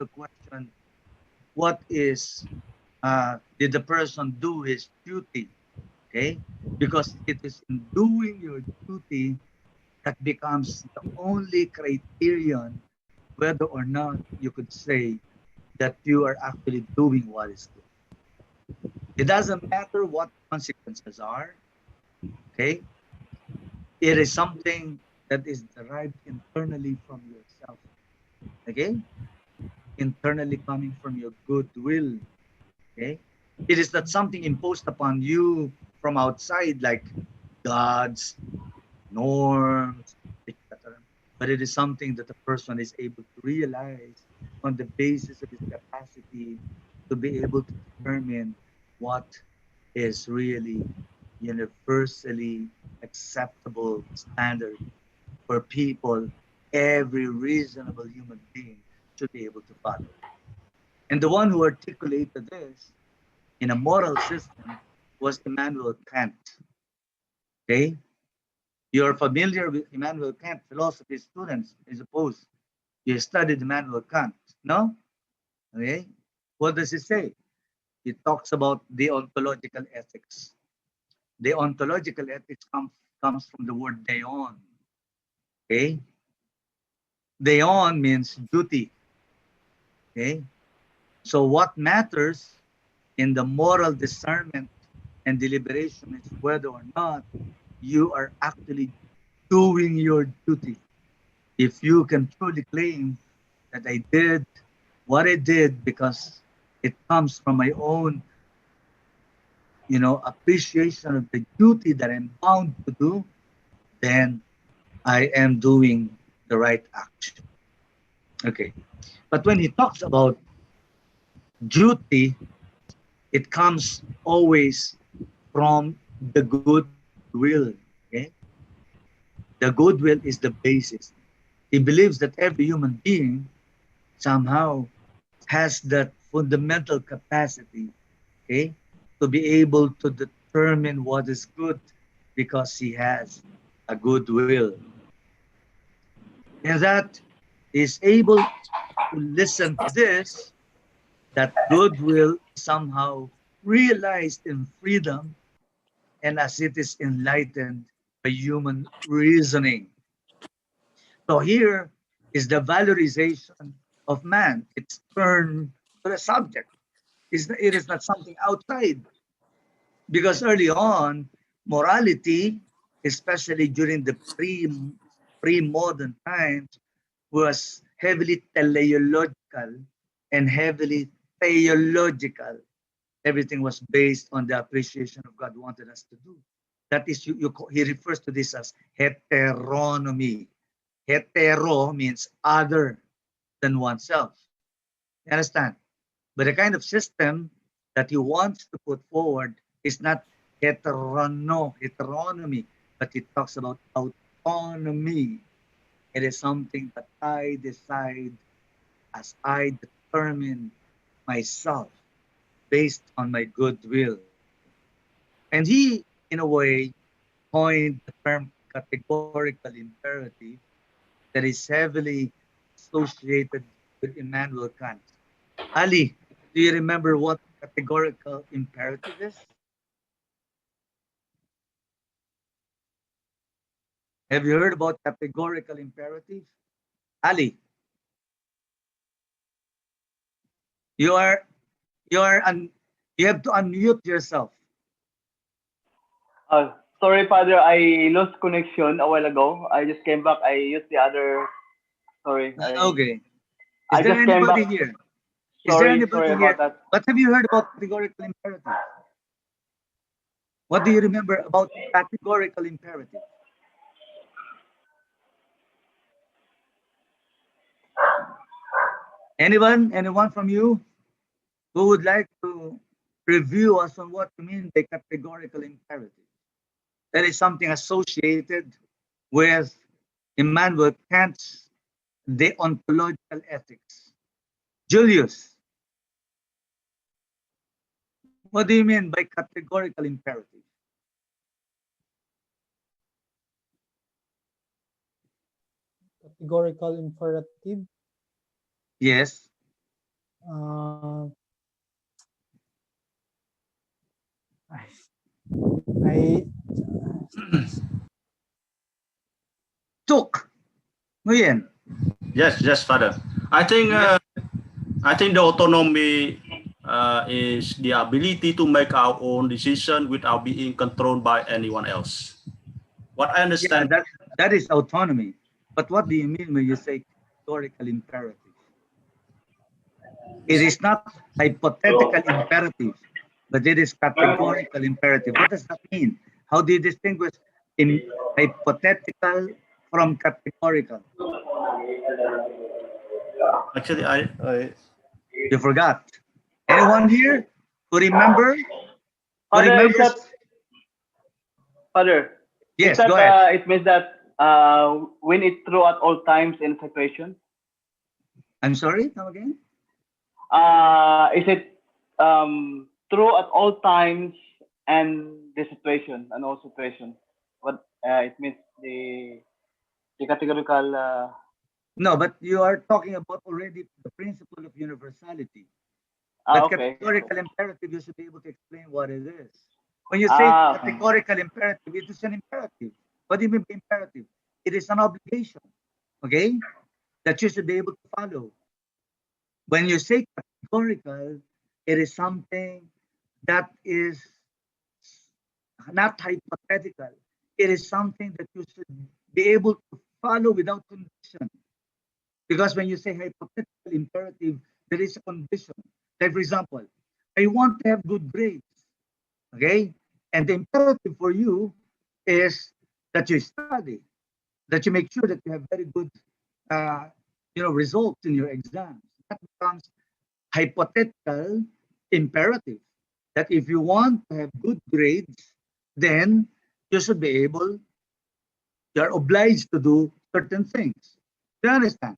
the question, what is, did the person do his duty? Okay, because it is in doing your duty that becomes the only criterion whether or not you could say that you are actually doing what is good. It doesn't matter what consequences are. Okay, it is something that is derived internally from yourself. Okay, internally coming from your goodwill. Okay, it is not something imposed upon you from outside, like God's norms, etc. But it is something that the person is able to realize on the basis of his capacity to be able to determine what is really universally acceptable standard for people, every reasonable human being should be able to follow. And the one who articulated this in a moral system was Immanuel Kant. Okay? You're familiar with Immanuel Kant, philosophy students, I suppose. You studied Immanuel Kant, no? Okay? What does he say? He talks about the ontological ethics. The ontological ethics comes from the word deon. Okay? Deon means duty. Okay? So what matters in the moral discernment and deliberation is whether or not you are actually doing your duty. If you can truly claim that I did what I did because it comes from my own, appreciation of the duty that I'm bound to do, then I am doing the right action. Okay. But when he talks about duty, it comes always from the goodwill. Okay. The goodwill is the basis. He believes that every human being somehow has that fundamental capacity, okay, to be able to determine what is good because he has a goodwill. And that is able to listen to this, that goodwill is somehow realized in freedom and as it is enlightened by human reasoning. So here is the valorization of man. It's turned to the subject. It is not something outside. Because early on, morality, especially during the pre-modern times, was heavily teleological and heavily theological. Everything was based on the appreciation of God wanted us to do. That is, he refers to this as heteronomy. Hetero means other than oneself. You understand? But the kind of system that he wants to put forward is not heteronomy, but it talks about autonomy. It is something that I decide as I determine myself based on my goodwill. And he, in a way, coined the term categorical imperative that is heavily associated with Immanuel Kant. Ali, do you remember what categorical imperative is? Have you heard about categorical imperative? Ali, you are you are un, you have to unmute yourself. Sorry, Father, I lost connection a while ago. I just came back. I used the other. Sorry, Okay. Is I there just came back. anybody here? Is there Sorry anybody about here? that. What have you heard about categorical imperative? What do you remember about categorical imperative? Anyone? Anyone from you who would like to review us on what you mean by categorical imperative? That is something associated with Immanuel Kant's The Ontological Ethics. Julius, what do you mean by categorical imperative? Categorical imperative. Yes. I Took. Nguyen. Yes, Father. I think the autonomy is the ability to make our own decision without being controlled by anyone else. What I Yeah, understand. that is autonomy. But what do you mean when you say categorical imperative? It is not hypothetical imperative, but it is categorical imperative. What does that mean? How do you distinguish in hypothetical from categorical? Actually, I You forgot. Anyone here who remember? Who Father, is remembers? that Father? Is Yes, that go ahead. it means that win it true at all times in situation? I'm sorry, come again? Is it true at all times and the situation and all situation? What it means the categorical. No, but you are talking about already the principle of universality. But Okay. categorical imperative, you should be able to explain what it is. When you say Okay. categorical imperative, it is an imperative. What do you mean by imperative? It is an obligation, okay, that you should be able to follow. When you say categorical, it is something that is not hypothetical. It is something that you should be able to follow without condition. Because when you say hypothetical imperative, there is a condition. Like, for example, I want to have good grades, okay? And the imperative for you is that you study, that you make sure that you have very good, uh, results in your exams. That becomes hypothetical imperative. That if you want to have good grades, then you should be able, you're obliged to do certain things. Do you understand?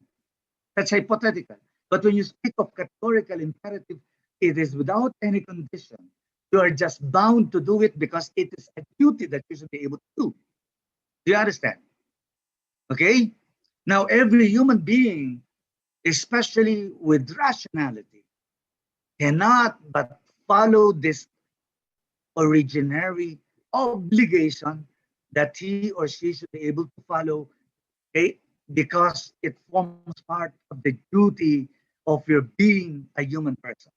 That's hypothetical. But when you speak of categorical imperative, it is without any condition. You are just bound to do it because it is a duty that you should be able to do. Do you understand? Okay? Now, every human being, especially with rationality, cannot but follow this originary obligation that he or she should be able to follow, okay? Because it forms part of the duty of your being a human person,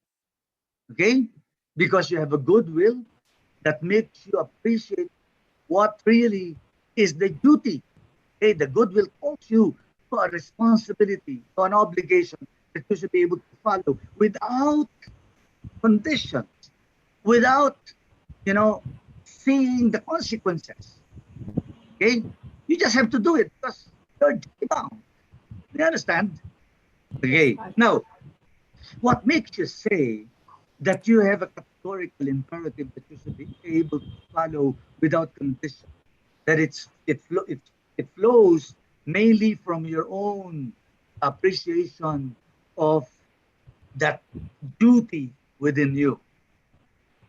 okay? Because you have a goodwill that makes you appreciate what really is the duty. Okay, the goodwill calls you to a responsibility, to an obligation that you should be able to follow without conditions, without, seeing the consequences. Okay, you just have to do it because you're duty bound. You understand? Okay, now what makes you say that you have a categorical imperative that you should be able to follow without condition? That it flows mainly from your own appreciation of that duty within you.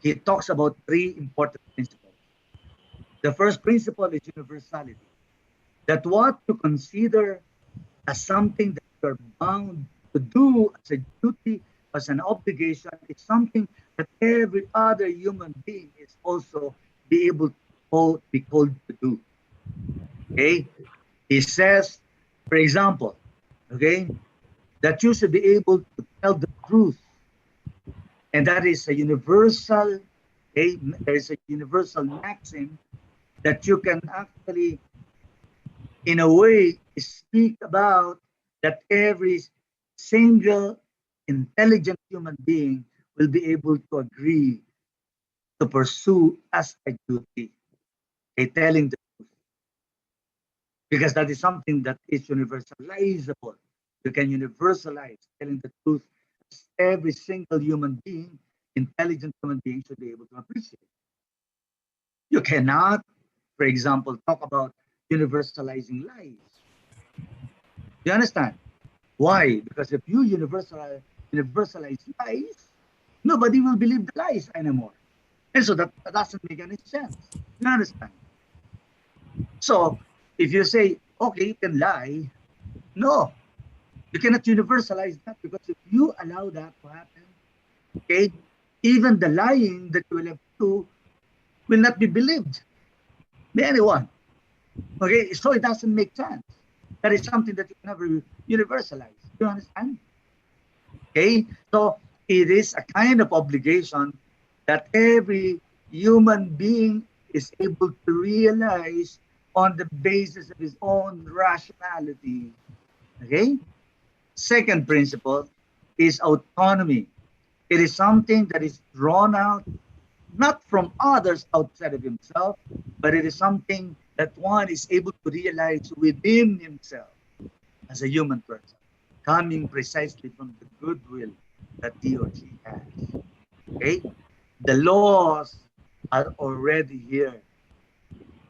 He talks about three important principles. The first principle is universality. That what you consider as something that you're bound to do as a duty, as an obligation, is something that every other human being is also be able to be called to do. Okay? He says, for example, okay, that you should be able to tell the truth. And that is a universal, okay, there is a universal maxim that you can actually, in a way, speak about that every single intelligent human being will be able to agree to pursue as a duty, a telling the truth, because that is something that is universalizable. You can universalize telling the truth. Every single human being, intelligent human being, should be able to appreciate. You cannot, for example, talk about universalizing lies. You understand? Why? Because if you universalize lies, nobody will believe the lies anymore. And so that doesn't make any sense. You understand? So if you say, okay, you can lie, no. You cannot universalize that, because if you allow that to happen, okay, even the lying that you will have to do will not be believed by anyone. Okay, so it doesn't make sense. That is something that you can never universalize. Do you understand? Okay, so it is a kind of obligation that every human being is able to realize on the basis of his own rationality. Okay, second principle is autonomy. It is something that is drawn out not from others outside of himself, but it is something that one is able to realize within himself as a human person, coming precisely from the goodwill that he or she has. Okay? The laws are already here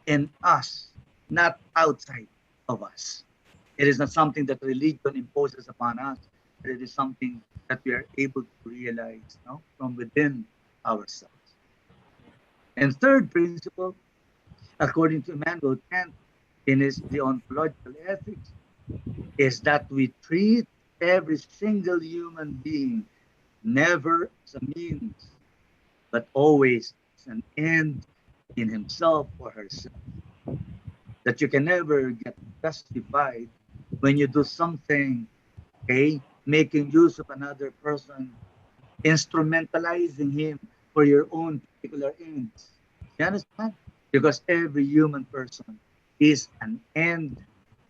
in us, not outside of us. It is not something that religion imposes upon us, but it is something that we are able to realize, no, from within ourselves. And third principle, according to Immanuel Kant in his The Ontological Ethics, is that we treat every single human being never as a means, but always as an end in himself or herself. That you can never get justified when you do something, okay, making use of another person, instrumentalizing him for your own particular ends. You understand? Because every human person is an end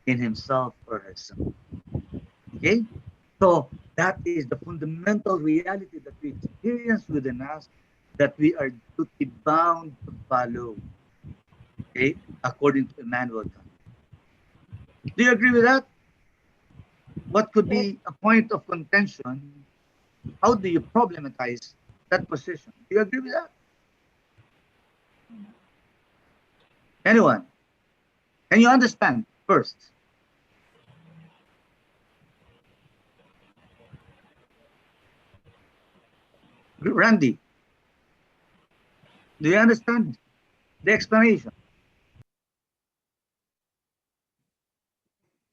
in himself or herself. Okay? So that is the fundamental reality that we experience within us, that we are duty bound to follow, okay, according to Immanuel Kant. Do you agree with that? What could Yes. be a point of contention? How do you problematize that position? Do you agree with that? Anyone? Can you understand first? Randy, do you understand the explanation?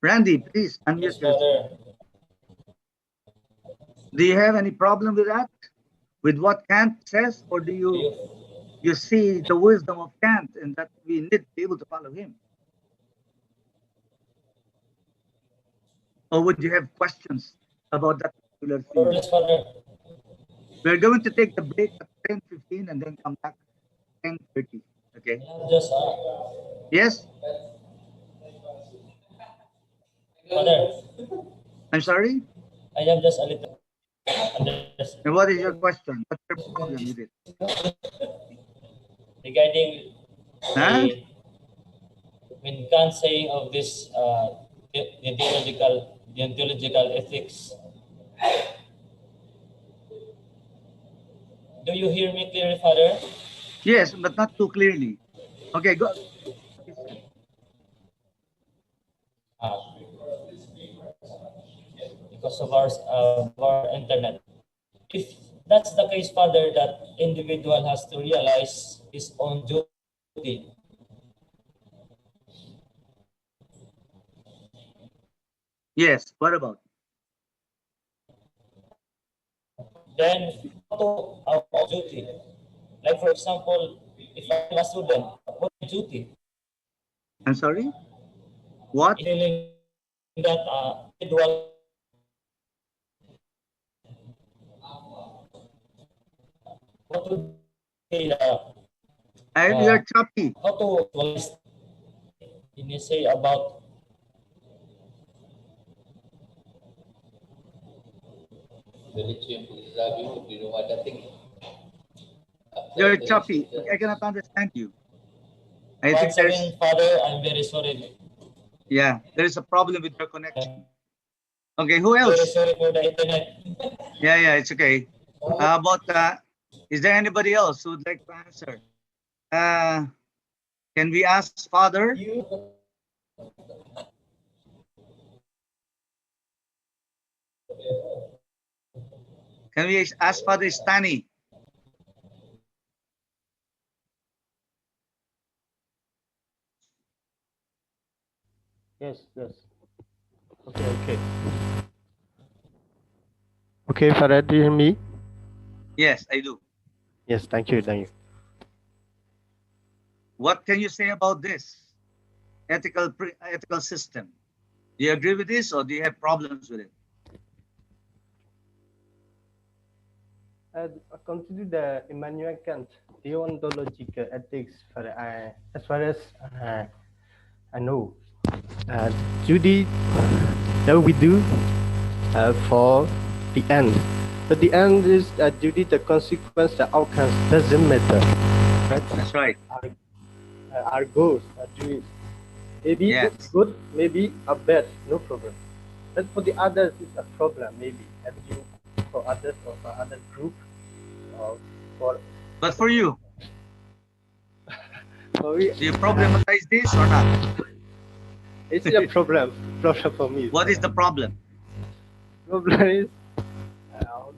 Randy, please Yes, unmute yourself. Father. Do you have any problem with that? With what Kant says? Or do You, you see the wisdom of Kant and that we need to be able to follow him? Or would you have questions about that particular more or theory? less, Father. We're going to take the break at 10:15 and then come back at 10:30. Okay? Just, Yes? Father, I'm sorry? I have just a little understanding And what is your question? What's your problem with it? regarding Huh? the when Kant saying of this the ontological ethics. Do you hear me clearly, Father? Yes, but not too clearly. Okay, go. What you said. Uh, because of our internet. If that's the case, Father, that individual has to realize his own duty, Yes, what about? then to our duty. Like for example, if I'm a student, what is my duty? I'm sorry? What? Feeling that individual, what would be You're choppy. how to can you say about Diretso yung pagsasabi mo, ginawa dating. You're choppy. I cannot understand you. I think once there's, again, Father, I'm very sorry. yeah, there's a problem with your connection. Okay, who Very else? sorry for the internet. Yeah, it's okay. About is there anybody else who would like to answer? Uh, can we ask Father? Can we ask Father Stani? Yes. Okay. Okay, Father, do you hear me? Yes, I do. Yes, thank you, thank you. What can you say about this ethical system? Do you agree with this, or do you have problems with it? Consider the Immanuel Kant deontological ethics as far as I know. Duty that we do for the end. But the end is duty, the consequence, the outcomes doesn't matter. Right? That's right. Our goals are doing. Maybe Yes. it's good, maybe a bad, no problem. But for the others, it's a problem, maybe. And you, for others or for other group, or for. But for you, For me, do you problematize this or not? it's a problem for me. What is the problem? Problem is,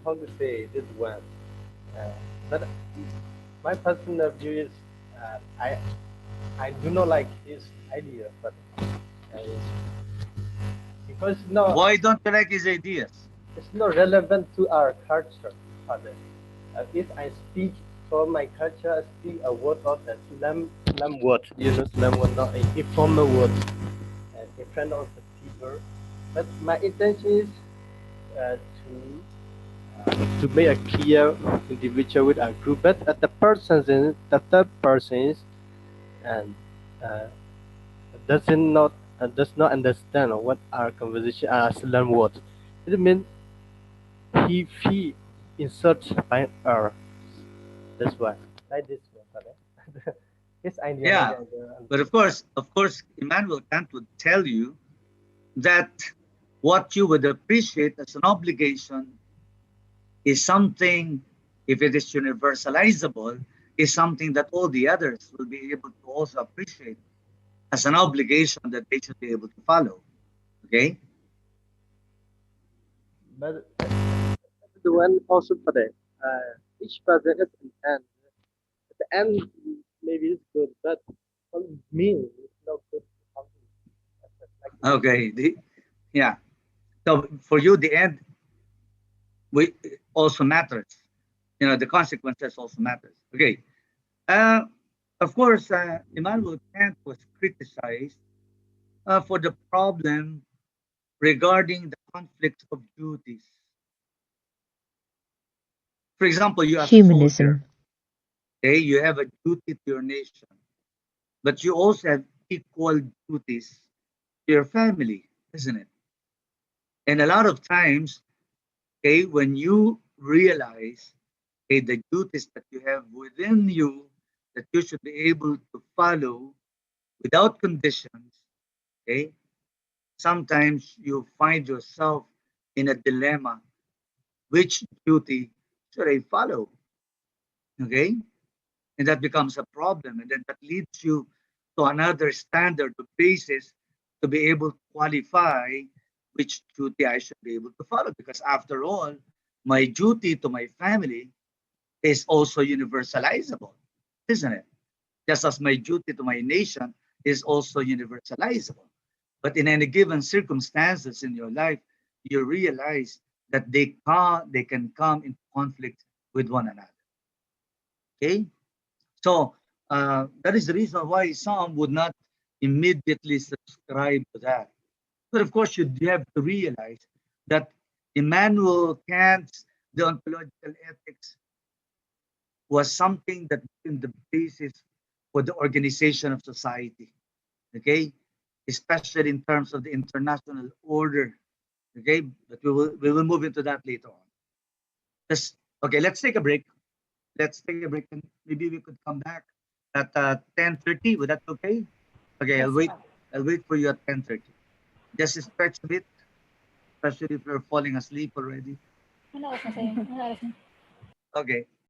how to say this one? But my personal view is, I do not like his idea, but because no, Why don't you like his ideas? it's not relevant to our culture, Father. If I speak for my culture, I speak a word of the Slam word. You know, Slam word, not a informal word, in front of the people. But my intention is to make a clear individual with a group. But the third person and does not understand what our conversation Slam word. It means he inserts by R. That's why. Like this one, Father. His idea. Yeah, like the- but of course, Immanuel Kant would tell you that what you would appreciate as an obligation is something, if it is universalizable, is something that all the others will be able to also appreciate as an obligation that they should be able to follow. Okay? But the one also for that. Each person is an end. The end maybe is good, but for me it's not good. Okay. Yeah. So for you, the end also matters. You know, the consequences also matters. Okay. Uh, of course, Immanuel Kant was criticized for the problem regarding the conflict of duties. For example, you as a soldier, Humanism. okay, you have a duty to your nation, but you also have equal duties to your family, isn't it? And a lot of times, okay, when you realize, okay, the duties that you have within you that you should be able to follow without conditions, okay, sometimes you find yourself in a dilemma. Which duty should I follow? Okay? And that becomes a problem. And then that leads you to another standard of basis to be able to qualify which duty I should be able to follow. Because after all, my duty to my family is also universalizable, isn't it? Just as my duty to my nation is also universalizable. But in any given circumstances in your life, you realize that they can come into conflict with one another. Okay? So that is the reason why some would not immediately subscribe to that. But of course, you have to realize that Immanuel Kant's The Ontological Ethics was something that became the basis for the organization of society. Okay? Especially in terms of the international order. Okay? But we will move into that later on. Just okay, let's take a break. Let's take a break and maybe we could come back at 10:30. Would that be okay? Okay, I'll wait. I'll wait for you at 10:30. Just stretch a bit, especially if you're falling asleep already. Okay.